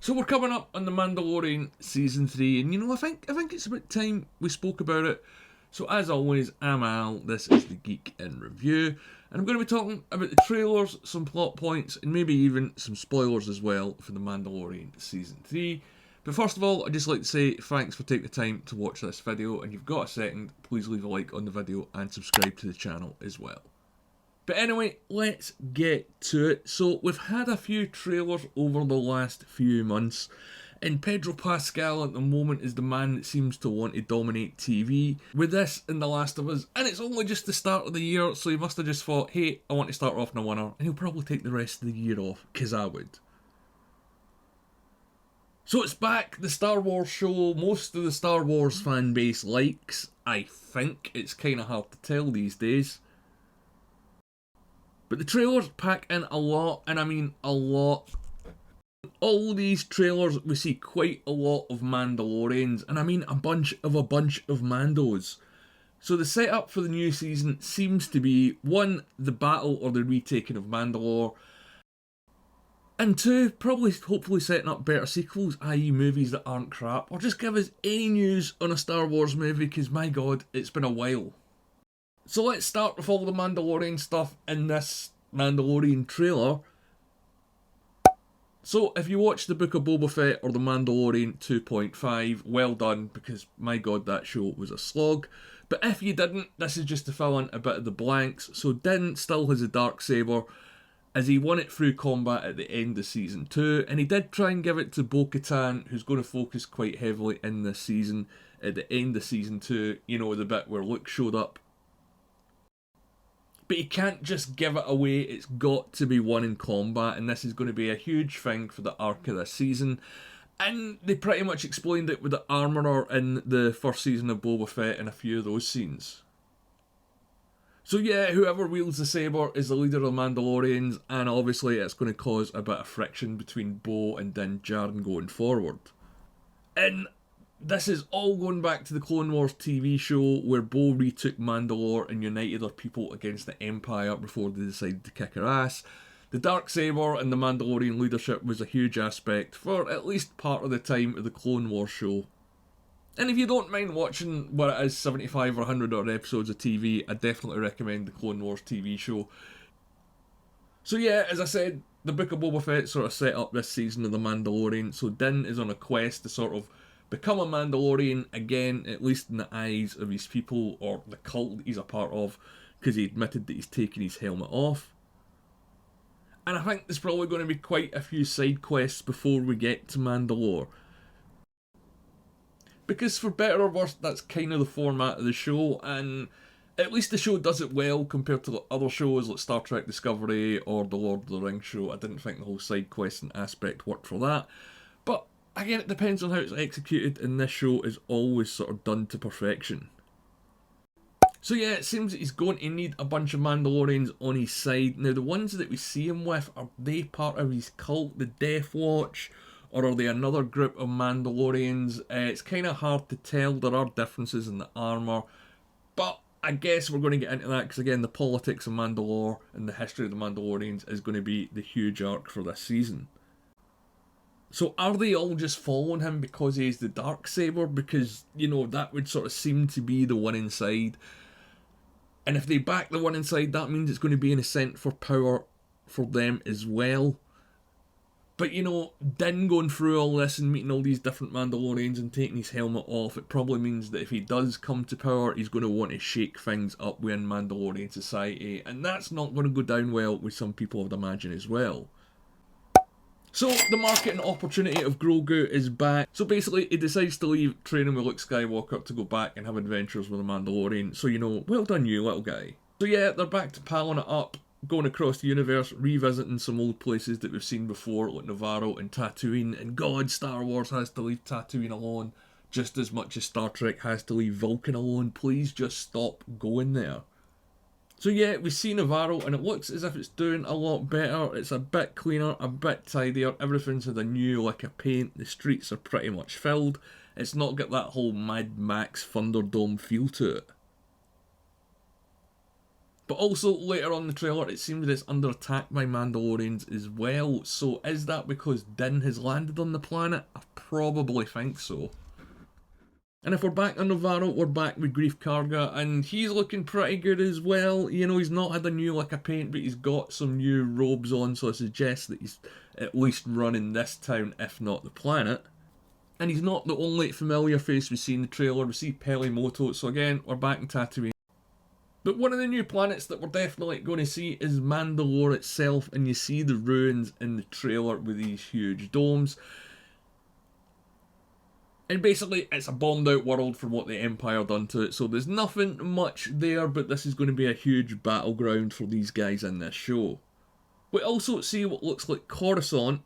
So we're coming up on the Mandalorian season 3, and I think it's about time we spoke about it. So as always, I'm Al. This is the Geek in Review, and I'm going to be talking about the trailers, some plot points, and maybe even some spoilers as well for the Mandalorian season 3. But first of all, I'd just like to say thanks for taking the time to watch this video, and you've got a second, please leave a like on the video and subscribe to the channel as well. But anyway, let's get to it. So we've had a few trailers over the last few months, and Pedro Pascal at the moment is the man that seems to want to dominate TV with this and The Last of Us, and it's only just the start of the year, so he must have just thought, hey, I want to start off in a winner, and he'll probably take the rest of the year off, because I would. So it's back, the Star Wars show. Most of the Star Wars fan base likes, I think. It's kind of hard to tell these days. But the trailers pack in a lot, and I mean a lot. All these trailers, we see quite a lot of Mandalorians, and I mean a bunch of Mandos. So the setup for the new season seems to be, 1, the battle or the retaking of Mandalore, and 2, probably hopefully setting up better sequels, i.e. movies that aren't crap, or just give us any news on a Star Wars movie, because my god, it's been a while. So let's start with all the Mandalorian stuff in this Mandalorian trailer. So if you watched the Book of Boba Fett or the Mandalorian 2.5, well done, because my god, that show was a slog. But if you didn't, this is just to fill in a bit of the blanks. So Din still has a Darksaber, as he won it through combat at the end of Season 2, and he did try and give it to Bo-Katan, who's going to focus quite heavily in this season, at the end of Season 2, the bit where Luke showed up. But you can't just give it away, it's got to be won in combat, and this is going to be a huge thing for the arc of this season. And they pretty much explained it with the Armourer in the first season of Boba Fett and a few of those scenes. So yeah, whoever wields the saber is the leader of the Mandalorians, and obviously it's going to cause a bit of friction between Bo and Din Djarin going forward. And this is all going back to the Clone Wars TV show, where Bo retook Mandalore and united her people against the Empire before they decided to kick her ass. The Darksaber and the Mandalorian leadership was a huge aspect for at least part of the time of the Clone Wars show. And if you don't mind watching what it is, 75 or 100 odd episodes of TV, I definitely recommend the Clone Wars TV show. So yeah, as I said, the Book of Boba Fett sort of set up this season of The Mandalorian, so Din is on a quest to sort of become a Mandalorian again, at least in the eyes of his people, or the cult that he's a part of, because he admitted that he's taken his helmet off. And I think there's probably going to be quite a few side quests before we get to Mandalore. Because for better or worse, that's kind of the format of the show, and at least the show does it well compared to other shows like Star Trek Discovery or the Lord of the Rings show. I didn't think the whole side questing aspect worked for that. But again, it depends on how it's executed, and this show is always sort of done to perfection. So yeah, it seems that he's going to need a bunch of Mandalorians on his side. Now, the ones that we see him with, are they part of his cult, the Death Watch, or are they another group of Mandalorians? It's kind of hard to tell. There are differences in the armour, but I guess we're going to get into that, because again, the politics of Mandalore and the history of the Mandalorians is going to be the huge arc for this season. So are they all just following him because he's the Darksaber? Because, that would sort of seem to be the one inside. And if they back the one inside, that means it's going to be an ascent for power for them as well. But, Din going through all this and meeting all these different Mandalorians and taking his helmet off, it probably means that if he does come to power, he's going to want to shake things up within Mandalorian society. And that's not going to go down well with some people, I'd imagine, as well. So, the marketing opportunity of Grogu is back. So basically, he decides to leave training with Luke Skywalker to go back and have adventures with a Mandalorian. So, well done you, little guy. So yeah, they're back to palling it up, going across the universe, revisiting some old places that we've seen before, like Navarro and Tatooine. And God, Star Wars has to leave Tatooine alone, just as much as Star Trek has to leave Vulcan alone. Please just stop going there. So yeah, we see Navarro, and it looks as if it's doing a lot better. It's a bit cleaner, a bit tidier. Everything's had a new lick of paint. The streets are pretty much filled. It's not got that whole Mad Max Thunderdome feel to it. But also later on in the trailer, it seems that it's under attack by Mandalorians as well. So is that because Din has landed on the planet? I probably think so. And if we're back on Navarro, we're back with Grief Karga, and he's looking pretty good as well. You know, he's not had a new lick of paint, but he's got some new robes on, so I suggest that he's at least running this town, if not the planet. And he's not the only familiar face we see in the trailer. We see Pelimoto, so again, we're back in Tatooine. But one of the new planets that we're definitely going to see is Mandalore itself, and you see the ruins in the trailer with these huge domes. And basically, it's a bombed out world from what the Empire done to it, so there's nothing much there, but this is going to be a huge battleground for these guys in this show. We also see what looks like Coruscant,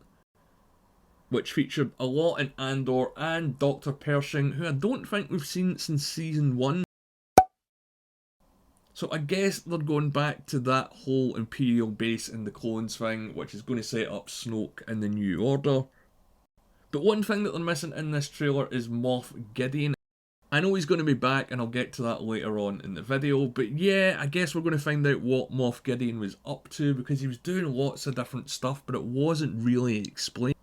which featured a lot in Andor, and Dr. Pershing, who I don't think we've seen since Season 1. So I guess they're going back to that whole Imperial base in the clones thing, which is going to set up Snoke in the New Order. But one thing that they're missing in this trailer is Moff Gideon. I know he's going to be back, and I'll get to that later on in the video, but yeah, I guess we're going to find out what Moff Gideon was up to, because he was doing lots of different stuff, but it wasn't really explained.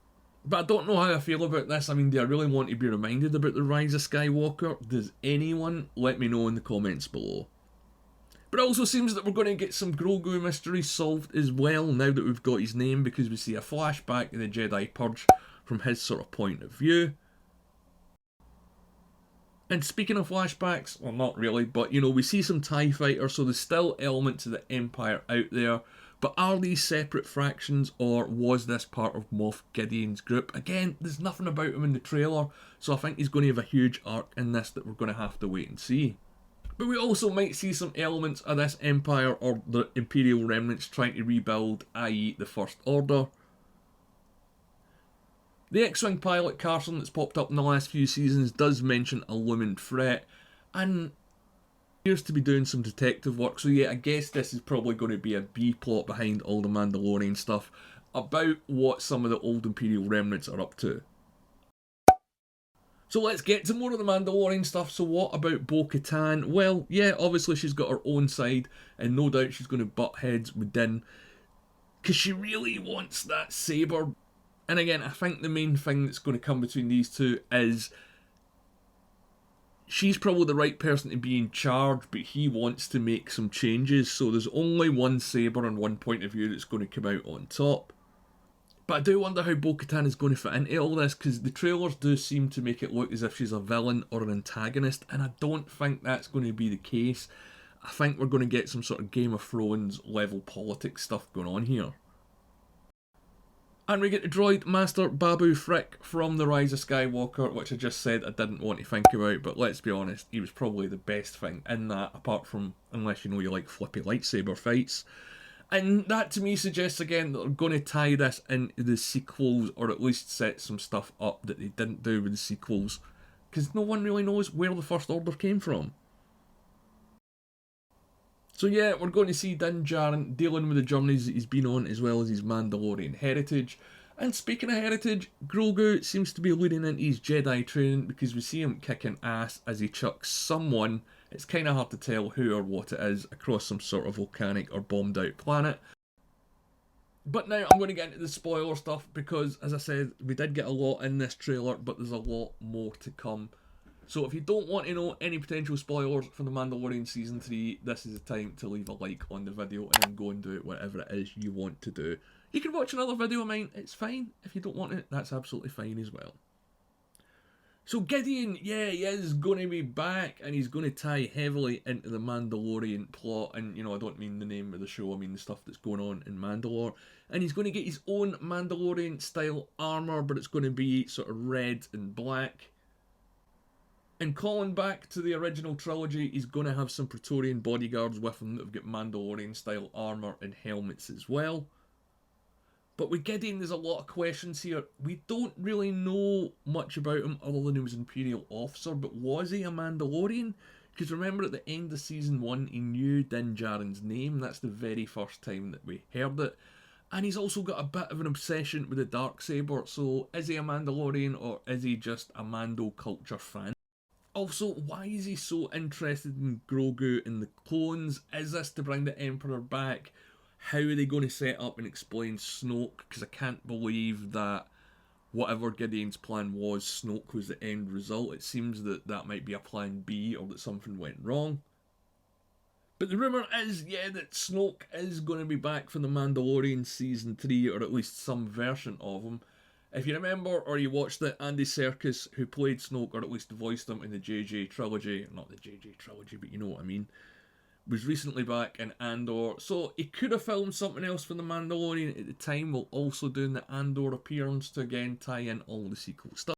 But I don't know how I feel about this. I mean, do I really want to be reminded about the rise of Skywalker? Does anyone? Let me know in the comments below. But it also seems that we're going to get some Grogu mysteries solved as well, now that we've got his name, because we see a flashback in the Jedi Purge from his sort of point of view. And speaking of flashbacks, well, not really, but you know, we see some TIE fighters, so there's still elements of the Empire out there. But are these separate fractions, or was this part of Moff Gideon's group? Again, there's nothing about him in the trailer, so I think he's going to have a huge arc in this that we're going to have to wait and see. But we also might see some elements of this Empire or the Imperial remnants trying to rebuild, i.e. the First Order. The X-Wing pilot Carson that's popped up in the last few seasons does mention a looming threat, and appears to be doing some detective work, so yeah, I guess this is probably going to be a B-plot behind all the Mandalorian stuff about what some of the old Imperial remnants are up to. So let's get to more of the Mandalorian stuff. So what about Bo-Katan? Well, yeah, obviously she's got her own side, and no doubt she's going to butt heads with Din, because she really wants that saber. And again, I think the main thing that's going to come between these two is she's probably the right person to be in charge, but he wants to make some changes, so there's only one saber and one point of view that's going to come out on top. But I do wonder how Bo-Katan is going to fit into all this, because the trailers do seem to make it look as if she's a villain or an antagonist, and I don't think that's going to be the case. I think we're going to get some sort of Game of Thrones level politics stuff going on here. And we get the droid Master Babu Frick from The Rise of Skywalker, which I just said I didn't want to think about, but let's be honest, he was probably the best thing in that, apart from, unless you know you like flippy lightsaber fights. And that to me suggests again that they're going to tie this into the sequels, or at least set some stuff up that they didn't do with the sequels, because no one really knows where the First Order came from. So yeah, we're going to see Din Djarin dealing with the journeys that he's been on, as well as his Mandalorian heritage. And speaking of heritage, Grogu seems to be leading into his Jedi training, because we see him kicking ass as he chucks someone, it's kind of hard to tell who or what it is, across some sort of volcanic or bombed out planet. But now I'm going to get into the spoiler stuff, because as I said, we did get a lot in this trailer, but there's a lot more to come. So if you don't want to know any potential spoilers for The Mandalorian Season 3, this is the time to leave a like on the video and then go and do whatever it is you want to do. You can watch another video of mine, it's fine. If you don't want it, that's absolutely fine as well. So Gideon, yeah, he is going to be back, and he's going to tie heavily into the Mandalorian plot. And, you know, I don't mean the name of the show, I mean the stuff that's going on in Mandalore. And he's going to get his own Mandalorian-style armour, but it's going to be sort of red and black. And calling back to the original trilogy, he's going to have some Praetorian bodyguards with him that have got Mandalorian-style armour and helmets as well. But with Gideon, there's a lot of questions here. We don't really know much about him other than he was an Imperial officer, but was he a Mandalorian? Because remember, at the end of Season 1, he knew Din Djarin's name. That's the very first time that we heard it. And he's also got a bit of an obsession with the Darksaber, so is he a Mandalorian, or is he just a Mando culture fan? Also, why is he so interested in Grogu and the clones? Is this to bring the Emperor back? How are they going to set up and explain Snoke? Because I can't believe that whatever Gideon's plan was, Snoke was the end result. It seems that that might be a plan B, or that something went wrong. But the rumour is, yeah, that Snoke is going to be back for the Mandalorian season 3, or at least some version of him. If you remember, or you watched it, Andy Serkis, who played Snoke, or at least voiced him in the JJ trilogy, not the JJ trilogy, but you know what I mean, was recently back in Andor. So he could have filmed something else for the Mandalorian at the time, while also doing the Andor appearance to again tie in all the sequel stuff.